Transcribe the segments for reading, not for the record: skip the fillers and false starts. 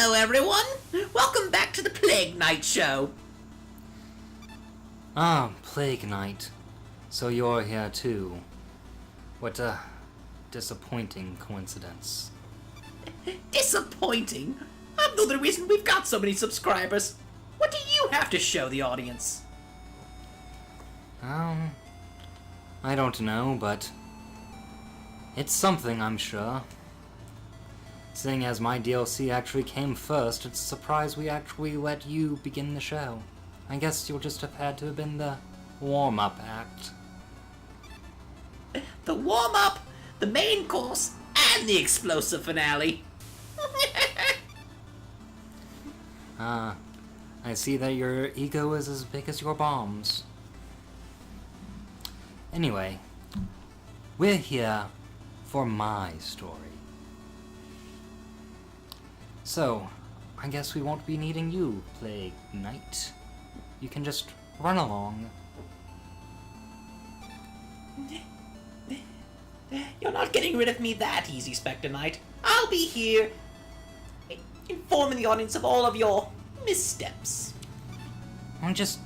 Hello, everyone. Welcome back to the Plague Knight Show. Ah, Plague Knight. So you're here too. What a disappointing coincidence. Disappointing? I'm not the reason we've got so many subscribers. What do you have to show the audience? I don't know, but it's something, I'm sure. Seeing as my DLC actually came first, it's a surprise we actually let you begin the show. I guess you'll just have had to have been the warm-up act. The warm-up, the main course, and the explosive finale. I see that your ego is as big as your bombs. Anyway, we're here for my story. So, I guess we won't be needing you, Plague Knight. You can just run along. You're not getting rid of me that easy, Specter Knight. I'll be here informing the audience of all of your missteps. Well, just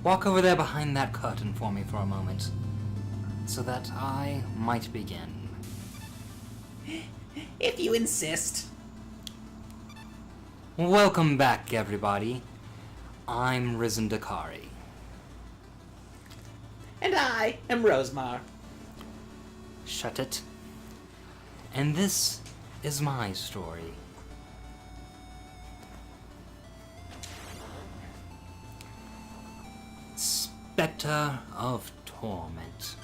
walk over there behind that curtain for me for a moment, so that I might begin. If you insist. Welcome back, everybody. I'm Ryzzen&nemogaming. And I am Rosemar. Shut it. And this is my story. Specter of Torment.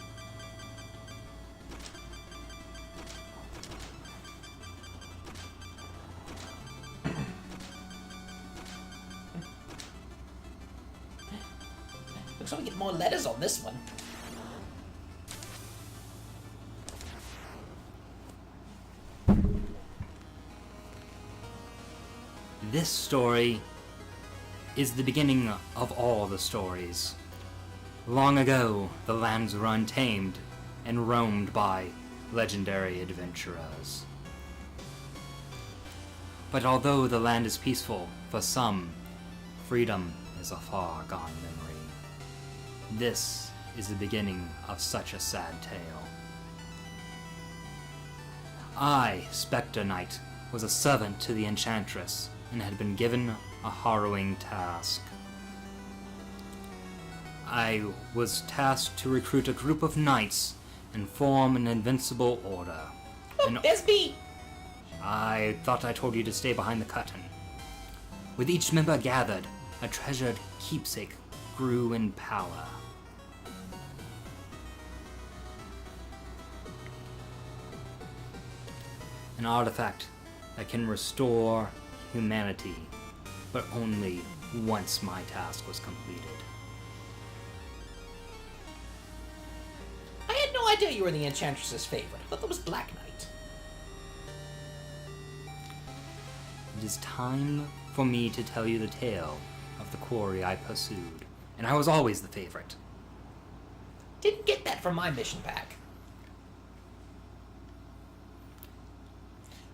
Looks like we get more letters on this one. This story is the beginning of all the stories. Long ago, the lands were untamed and roamed by legendary adventurers. But although the land is peaceful for some, freedom is a far gone memory. This is the beginning of such a sad tale. I, Specter Knight, was a servant to the Enchantress and had been given a harrowing task. I was tasked to recruit a group of knights and form an invincible order. Oh, there's me! I thought I told you to stay behind the curtain. With each member gathered, a treasured keepsake grew in power. An artifact that can restore humanity, but only once my task was completed. I had no idea you were the Enchantress's favorite. I thought that was Black Knight. It is time for me to tell you the tale of the quarry I pursued, and I was always the favorite. Didn't get that from my mission pack.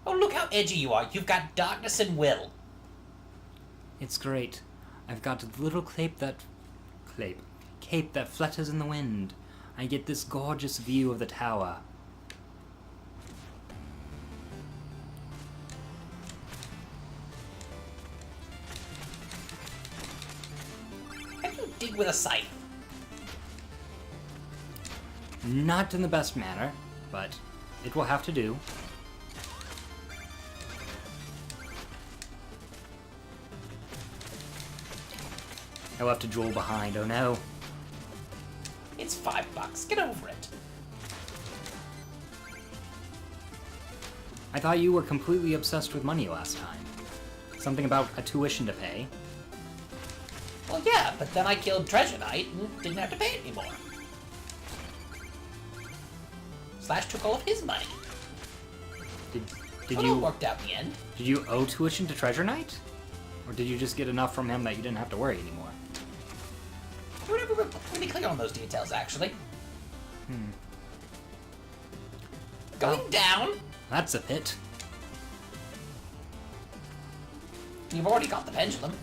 Oh, look how edgy you are. You've got darkness and will. It's great. I've got a little cape that flutters in the wind. I get this gorgeous view of the tower. How do you dig with a scythe? Not in the best manner, but it will have to do. I left a jewel behind, oh no. It's $5. Get over it. I thought you were completely obsessed with money last time. Something about a tuition to pay. Well, yeah, but then I killed Treasure Knight and didn't have to pay it anymore. Slash took all of his money. Did Well, you it worked out in the end. Did you owe tuition to Treasure Knight? Or did you just get enough from him that you didn't have to worry anymore? We're never really clear on those details, actually. Going down. That's a pit. You've already got the pendulum.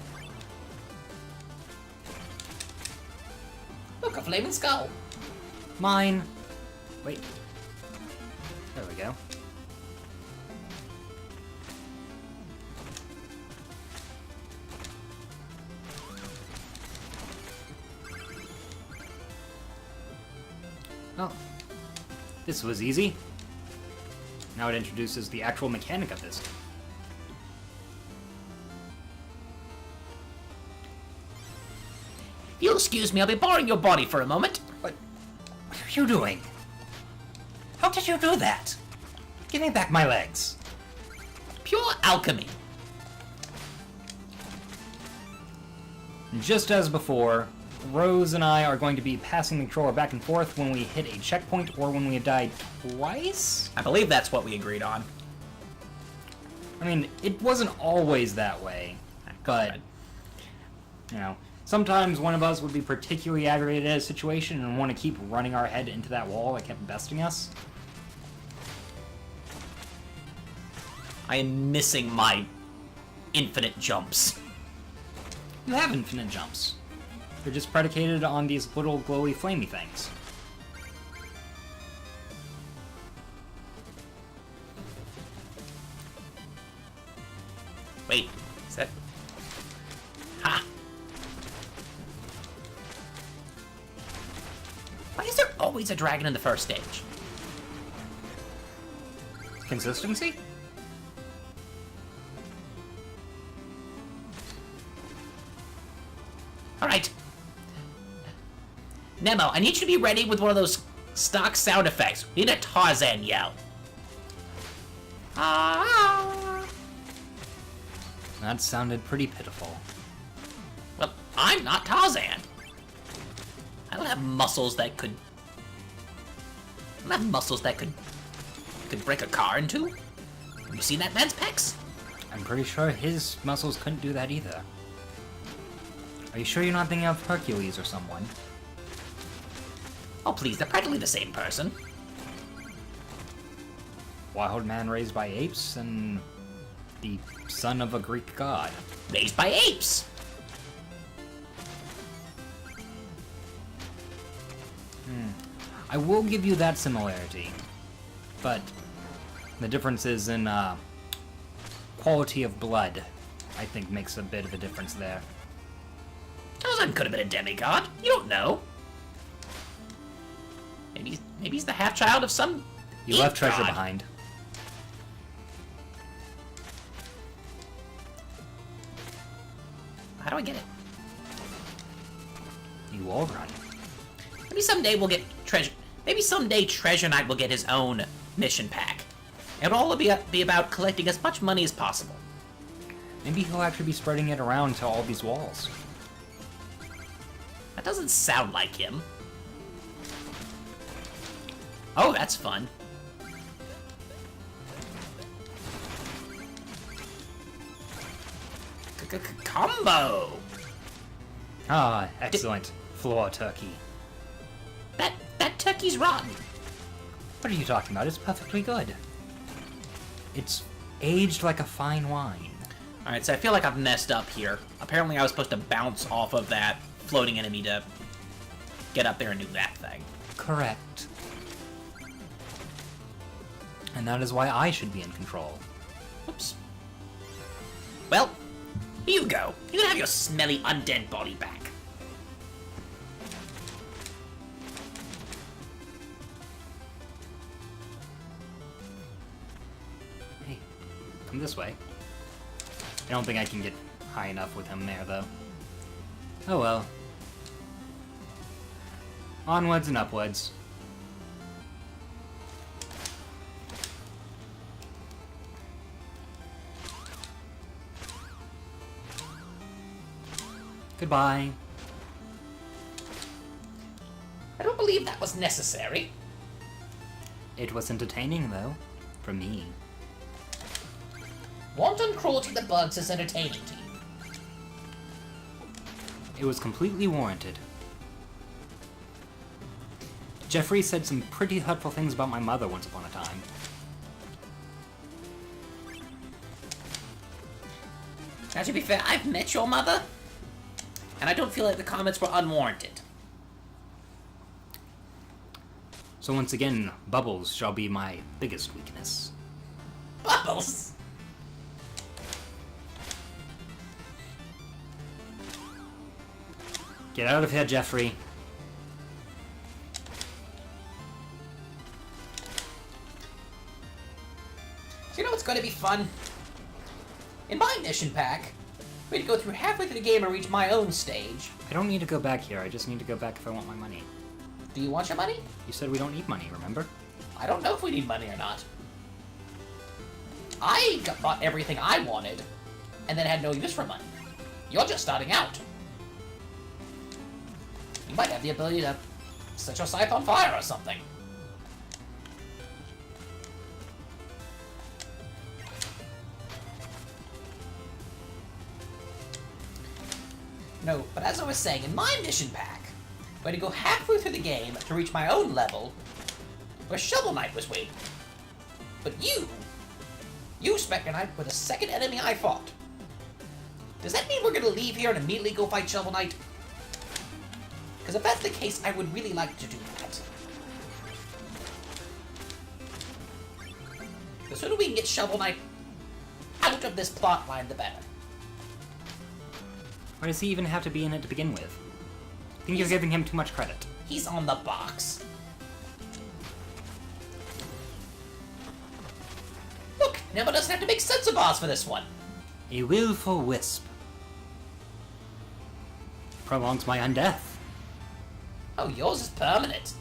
Look, a flaming skull. Mine. Wait. There we go. Oh. This was easy. Now it introduces the actual mechanic of this. If you'll excuse me, I'll be borrowing your body for a moment. What are you doing? How did you do that? Give me back my legs. Pure alchemy. Just as before, Rose and I are going to be passing the controller back and forth when we hit a checkpoint or when we have died twice? I believe that's what we agreed on. I mean, it wasn't always that way, but, you know, sometimes one of us would be particularly aggravated at a situation and want to keep running our head into that wall that kept besting us. I am missing my infinite jumps. You have infinite jumps. They're just predicated on these little glowy flamey things. Wait, is that... Ha! Why is there always a dragon in the first stage? Consistency? Alright. Nemo, I need you to be ready with one of those stock sound effects. We need a Tarzan yell. Ah! That sounded pretty pitiful. Well, I'm not Tarzan. I don't have muscles that could... I don't have muscles that could break a car in two. Have you seen that man's pecs? I'm pretty sure his muscles couldn't do that either. Are you sure you're not thinking of Hercules or someone? Oh, please, they're practically the same person. Wild man raised by apes and the son of a Greek god. Raised by apes. I will give you that similarity, but the differences in quality of blood, I think, makes a bit of a difference there. Tarzan could have been a demigod. You don't know. Maybe he's the half-child of some... You left ape treasure god. behind. How do I get it? You wall run. Maybe someday we'll get treasure... Maybe someday Treasure Knight will get his own mission pack. It'll all be about collecting as much money as possible. Maybe he'll actually be spreading it around to all these walls. That doesn't sound like him. Oh, that's fun. Combo! Ah, excellent. Floor turkey. That turkey's rotten. What are you talking about? It's perfectly good. It's aged like a fine wine. Alright, so I feel like I've messed up here. Apparently I was supposed to bounce off of that floating enemy to get up there and do that thing. Correct. And that is why I should be in control. Oops. Well, here you go. You can have your smelly undead body back. Hey, come this way. I don't think I can get high enough with him there, though. Oh well. Onwards and upwards. Goodbye. I don't believe that was necessary. It was entertaining, though. For me. Wanton cruelty to bugs is entertaining to you. It was completely warranted. Jeffrey said some pretty hurtful things about my mother once upon a time. Now, to be fair, I've met your mother, and I don't feel like the comments were unwarranted. So once again, bubbles shall be my biggest weakness. Bubbles? Get out of here, Jeffrey. So you know what's going to be fun? In my mission pack, we had to go through halfway through the game and reach my own stage. I don't need to go back here. I just need to go back if I want my money. Do you want your money? You said we don't need money, remember? I don't know if we need money or not. Bought everything I wanted, and then had no use for money. You're just starting out. You might have the ability to set your scythe on fire or something. No, but as I was saying, in my mission pack, I had to go halfway through the game to reach my own level, where Shovel Knight was waiting. But you, Specter Knight, were the second enemy I fought. Does that mean we're gonna leave here and immediately go fight Shovel Knight? Because if that's the case, I would really like to do that. The sooner we can get Shovel Knight out of this plot line, the better. Why does he even have to be in it to begin with? I think you're giving him too much credit. He's on the box. Look, Nemo doesn't have to make sense of boss for this one. A willful wisp prolongs my undeath. Oh, yours is permanent.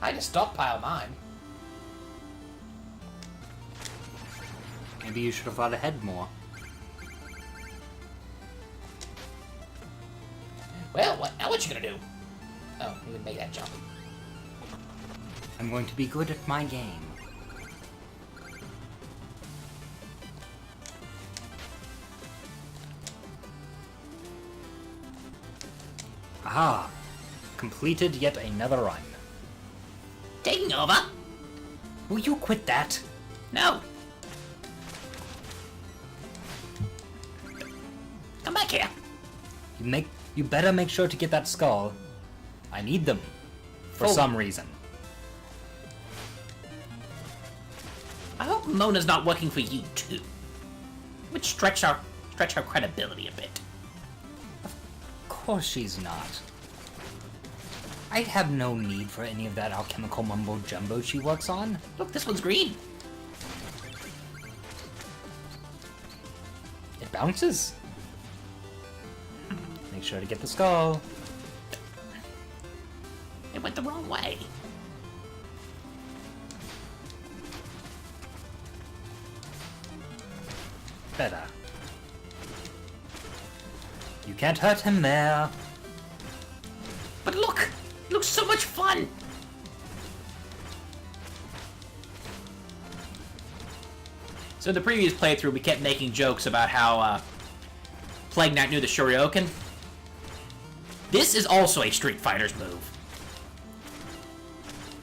I just stockpile mine. Maybe you should have thought ahead more. Well, now what you gonna do? Oh, you would make that jump. I'm going to be good at my game. Aha! Completed yet another run. Taking over? Will you quit that? No. Come back here. You better make sure to get that skull. I need them. For some reason. I hope Mona's not working for you too. Would stretch our credibility a bit. Of course she's not. I have no need for any of that alchemical mumbo-jumbo she works on. Look, this one's green. It bounces. Make sure to get the skull. It went the wrong way. Better. You can't hurt him there. But look! It looks so much fun! So in the previous playthrough, we kept making jokes about how, Plague Knight knew the Shoryuken. This is also a Street Fighter's move.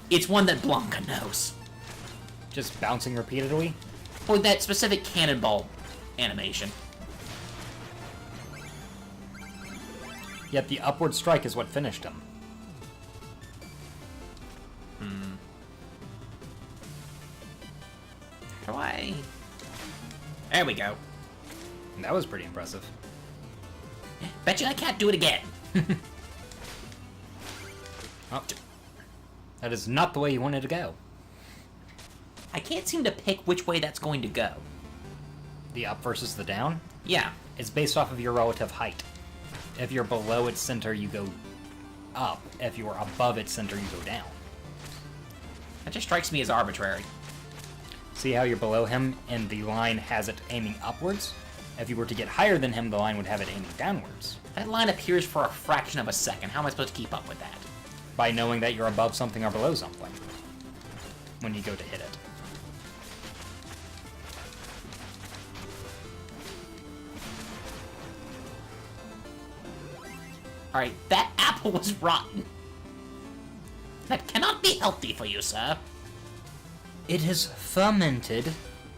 It's one that Blanca knows. Just bouncing repeatedly? Or that specific cannonball animation. Yet the upward strike is what finished him. How do I... There we go. That was pretty impressive. Bet you I can't do it again. Oh. That is not the way you wanted to go. I can't seem to pick which way that's going to go. The up versus the down? Yeah. It's based off of your relative height. If you're below its center, you go up. If you are above its center, you go down. That just strikes me as arbitrary. See how you're below him and the line has it aiming upwards? If you were to get higher than him, the line would have it aiming downwards. That line appears for a fraction of a second. How am I supposed to keep up with that? By knowing that you're above something or below something when you go to hit it. Alright, that apple was rotten. That cannot be healthy for you, sir. It is fermented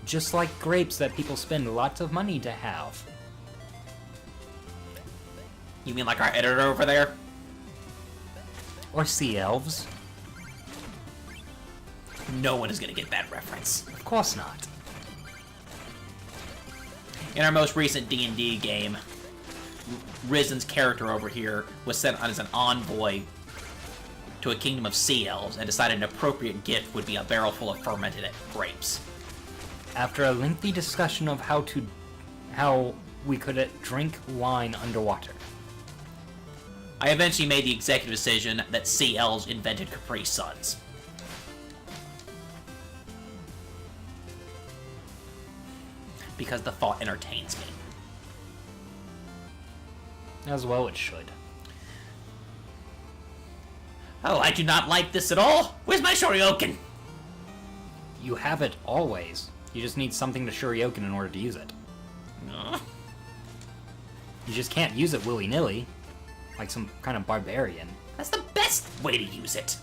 Just like grapes that people spend lots of money to have. You mean like our editor over there? Or sea elves. No one is gonna get that reference. Of course not. In our most recent D&D game, Ryzen's character over here was sent on as an envoy to a kingdom of sea elves and decided an appropriate gift would be a barrel full of fermented grapes. After a lengthy discussion of how we could drink wine underwater. I eventually made the executive decision that sea elves invented Capri Suns. Because the thought entertains me. As well it should. Oh, I do not like this at all. Where's my shoryuken? You have it always. You just need something to shoryuken in order to use it. No. You just can't use it willy-nilly. Like some kind of barbarian. That's the best way to use it.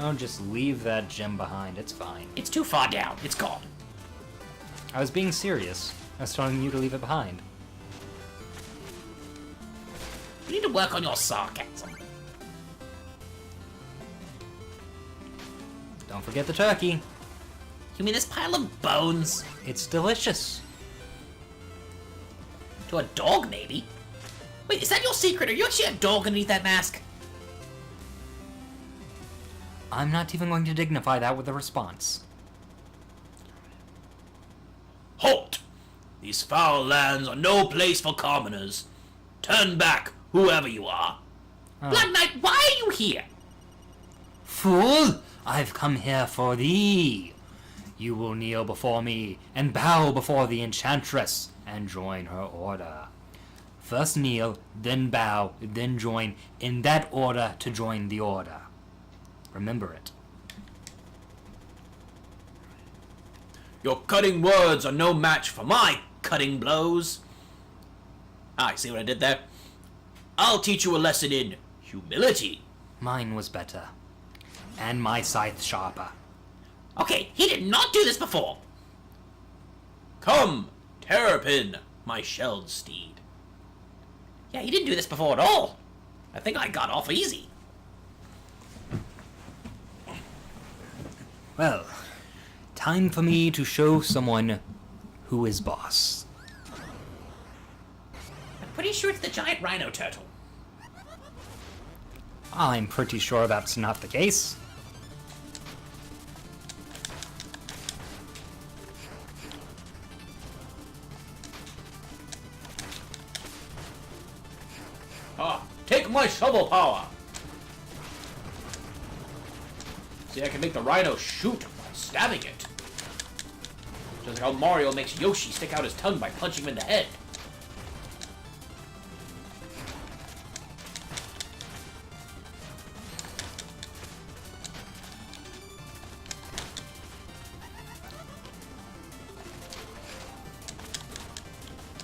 Oh, just leave that gem behind. It's fine. It's too far down. It's gone. I was being serious. I was telling you to leave it behind. You need to work on your sarcasm. Don't forget the turkey. You mean this pile of bones? It's delicious. To a dog, maybe? Wait, is that your secret? Are you actually a dog underneath that mask? I'm not even going to dignify that with a response. Halt! These foul lands are no place for commoners. Turn back, whoever you are. Oh. Black Knight, why are you here? Fool! I've come here for thee. You will kneel before me and bow before the enchantress and join her order. First kneel, then bow, then join, in that order to join the order. Remember it. Your cutting words are no match for my cutting blows. Ah, see what I did there? I'll teach you a lesson in humility. Mine was better. And my scythe sharper. Okay, he did not do this before. Come, Terrapin, my shelled steed. Yeah, he didn't do this before at all. I think I got off easy. Well, time for me to show someone who is boss. I'm pretty sure it's the giant rhino turtle. I'm pretty sure that's not the case. Ah, take my shovel power! See, I can make the rhino shoot by stabbing it. Just like how Mario makes Yoshi stick out his tongue by punching him in the head.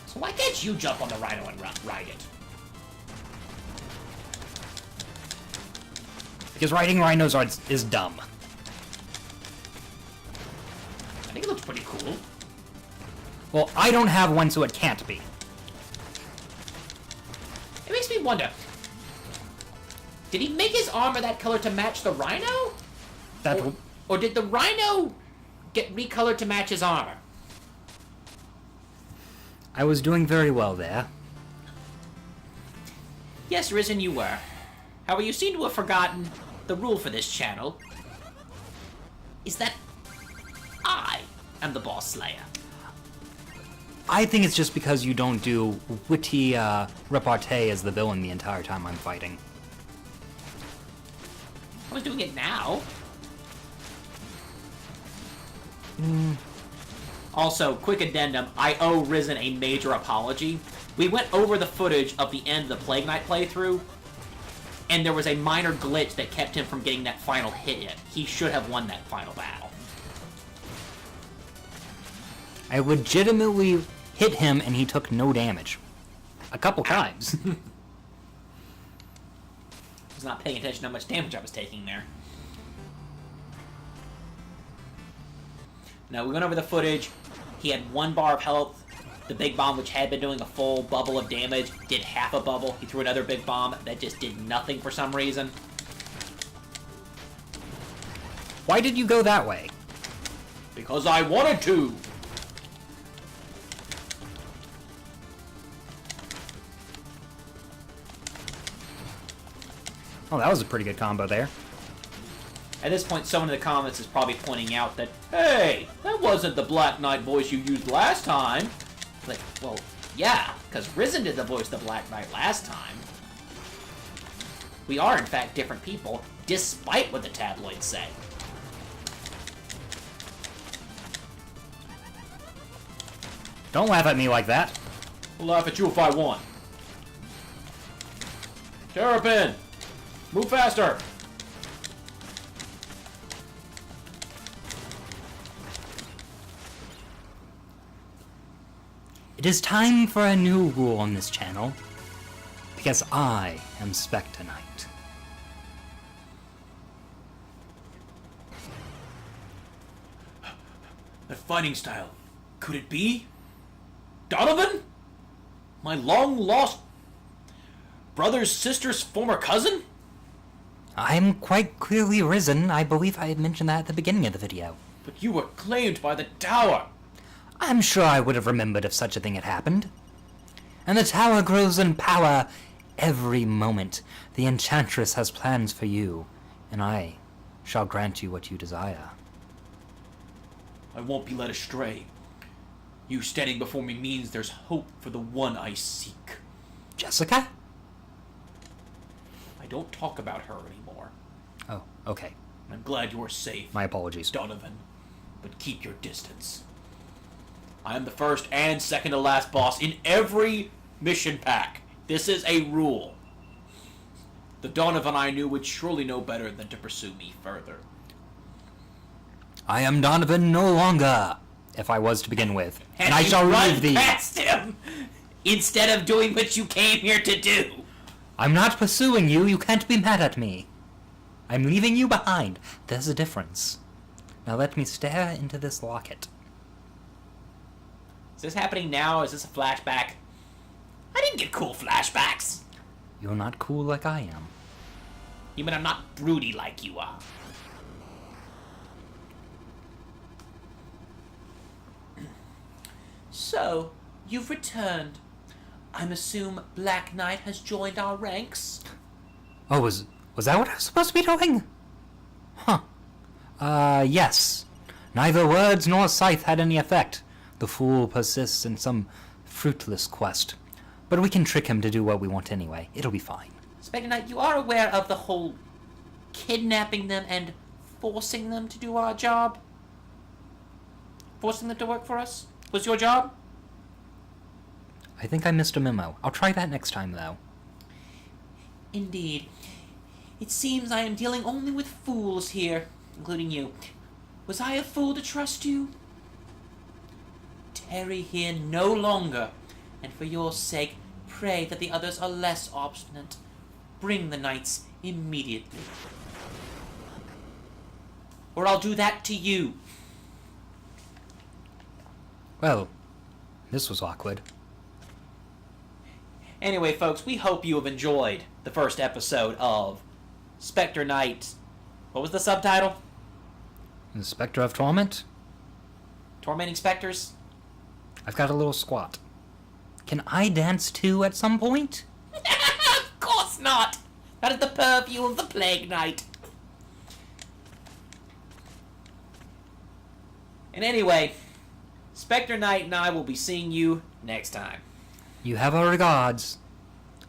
So why can't you jump on the rhino and ride it? Because riding rhinos is dumb. I think it looks pretty cool. Well, I don't have one, so it can't be. It makes me wonder. Did he make his armor that color to match the rhino? Or did the rhino get recolored to match his armor? I was doing very well there. Yes, Ryzen, you were. However, you seem to have forgotten the rule for this channel is that I am the boss slayer. I think it's just because you don't do witty repartee as the villain the entire time I'm fighting. I was doing it now. Also, quick addendum, I owe Ryzen a major apology. We went over the footage of the end of the Plague Knight playthrough, and there was a minor glitch that kept him from getting that final hit yet. He should have won that final battle. I legitimately hit him and he took no damage. A couple times. I was not paying attention to how much damage I was taking there. Now, we went over the footage. He had 1 bar of health. The big bomb, which had been doing a full bubble of damage, did half a bubble. He threw another big bomb that just did nothing for some reason. Why did you go that way? Because I wanted to! Oh, that was a pretty good combo there. At this point, someone in the comments is probably pointing out that, hey, that wasn't the Black Knight voice you used last time. Like, well, yeah, because Ryzzen did the voice of the Black Knight last time. We are, in fact, different people, despite what the tabloids say. Don't laugh at me like that. I'll laugh at you if I want. Terrapin! Move faster! It is time for a new rule on this channel, because I am Specter Knight. That fighting style, could it be Donovan? My long-lost brother's sister's former cousin? I'm quite clearly Ryzzen. I believe I had mentioned that at the beginning of the video. But you were claimed by the tower. I'm sure I would have remembered if such a thing had happened. And the tower grows in power every moment. The Enchantress has plans for you, and I shall grant you what you desire. I won't be led astray. You standing before me means there's hope for the one I seek. Jessica? I don't talk about her anymore. Oh, okay. I'm glad you are safe, My apologies. Donovan, but keep your distance. I am the first and second to last boss in every mission pack. This is a rule. The Donovan I knew would surely know better than to pursue me further. I am Donovan no longer, if I was to begin with, and I you shall run leave thee. past him instead of doing what you came here to do. I'm not pursuing you. You can't be mad at me. I'm leaving you behind. There's a difference. Now let me stare into this locket. Is this happening now? Is this a flashback? I didn't get cool flashbacks. You're not cool like I am. You mean I'm not broody like you are? So, you've returned. I'm assume Black Knight has joined our ranks? Oh, was that what I was supposed to be doing? Huh. Yes. Neither words nor scythe had any effect. The fool persists in some fruitless quest. But we can trick him to do what we want anyway. It'll be fine. Specter Knight, you are aware of the whole kidnapping them and forcing them to do our job? Forcing them to work for us? Was your job? I think I missed a memo. I'll try that next time, though. Indeed. It seems I am dealing only with fools here, including you. Was I a fool to trust you? Tarry here no longer, and for your sake, pray that the others are less obstinate. Bring the knights immediately. Or I'll do that to you. Well, this was awkward. Anyway, folks, we hope you have enjoyed the first episode of Specter Knight. What was the subtitle? The Specter of Torment? Tormenting Specters? I've got a little squat. Can I dance too at some point? Of course not! That is the purview of the Plague Knight. And anyway, Specter Knight and I will be seeing you next time. You have our regards.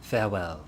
Farewell.